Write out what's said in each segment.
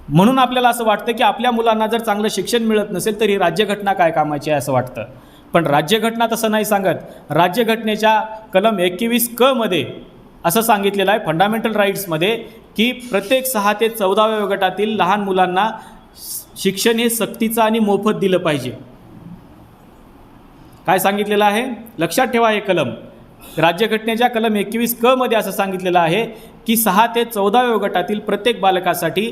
म्हणून आपल्याला असं वाटतं की आपल्या मुलांना जर चांगलं शिक्षण मिळत नसेल तर ही राज्यघटना काय कामाची आहे असं वाटतं. पण राज्यघटना तसं नाही सांगत. राज्यघटनेच्या कलम 21 क मध्ये असं सांगितलेलं आहे फंडामेंटल राईट्समध्ये की प्रत्येक 6 ते 14 वयोगटातील लहान मुलांना शिक्षण हे सक्तीचं आणि मोफत दिलं पाहिजे. काय सांगितलेलं आहे लक्षात ठेवा. हे कलम राज्यघटनेच्या कलम 21 क मध्ये असं सांगितलेलं आहे की 6 ते 14 वयोगटातील प्रत्येक बालकासाठी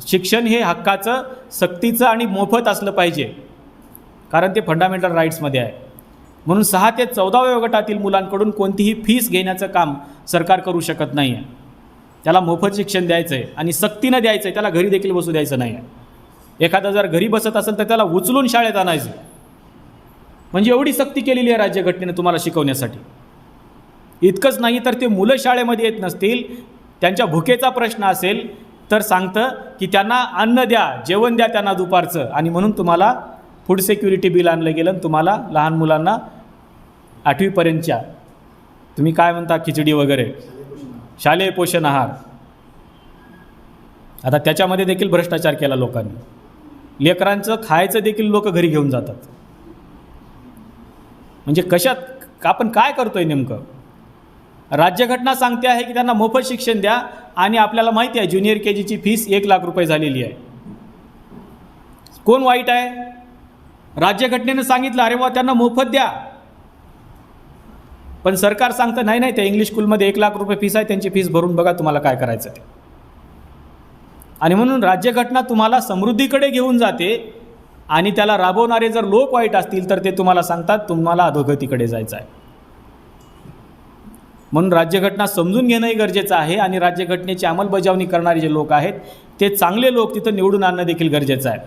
शिक्षण हे हक्काचं, सक्तीचं आणि मोफत असलं पाहिजे, कारण ते फंडामेंटल राईट्समध्ये आहे. म्हणून 6 ते 14 वयोगटातील मुलांकडून कोणतीही फीस घेण्याचं काम सरकार करू शकत नाही आहे. त्याला मोफत शिक्षण द्यायचं आहे आणि सक्तीनं द्यायचं आहे. त्याला घरी देखील बसू द्यायचं नाही आहे. एखादा जर घरी बसत असेल तर त्याला उचलून शाळेत आणायचं. म्हणजे एवढी सक्ती केलेली आहे राज्यघटनेनं तुम्हाला शिकवण्यासाठी. इतकंच नाही तर ते मुलं शाळेमध्ये येत नसतील, त्यांच्या भुकेचा प्रश्न असेल तर सांगतं की त्यांना अन्न द्या, जेवण द्या त्यांना दुपारचं, आणि म्हणून तुम्हाला फूड सिक्युरिटी बिल आणलं गेलं. तुम्हाला लहान मुलांना 8वी पर्यंतच्या तुम्ही काय म्हणता खिचडी वगैरे शालेय पोषण आहार. आता त्याच्यामध्ये देखील भ्रष्टाचार केला लोकांनी. लेकरांचं खायचं देखील लोक घरी घेऊन जातात. म्हणजे कशात आपण काय करतोय नेमकं. राज्यघटना सांगते आहे की त्यांना मोफत शिक्षण द्या आणि आपल्याला माहिती आहे ज्युनियर KGची फीस 1 लाख रुपये झालेली आहे. कोण वाईट आहे. राज्यघटनेनं सांगितलं अरे वा त्यांना मोफत द्या, पण सरकार सांगतं नाही नाही त्या इंग्लिश स्कूलमध्ये 1 लाख रुपये फीस आहे, त्यांची फीस भरून बघा तुम्हाला काय करायचं ते. आणि म्हणून राज्यघटना तुम्हाला समृद्धीकडे घेऊन जाते आणि त्याला राबवणारे जर लोक वाईट असतील तर ते तुम्हाला सांगतात तुम्हाला अधोगतीकडे जायचं आहे. म्हणून राज्यघटना समजून घेणंही गरजेचं आहे आणि राज्यघटनेची अंमलबजावणी करणारे जे लोक आहेत ते चांगले लोक तिथं निवडून आणणं देखील गरजेचं आहे.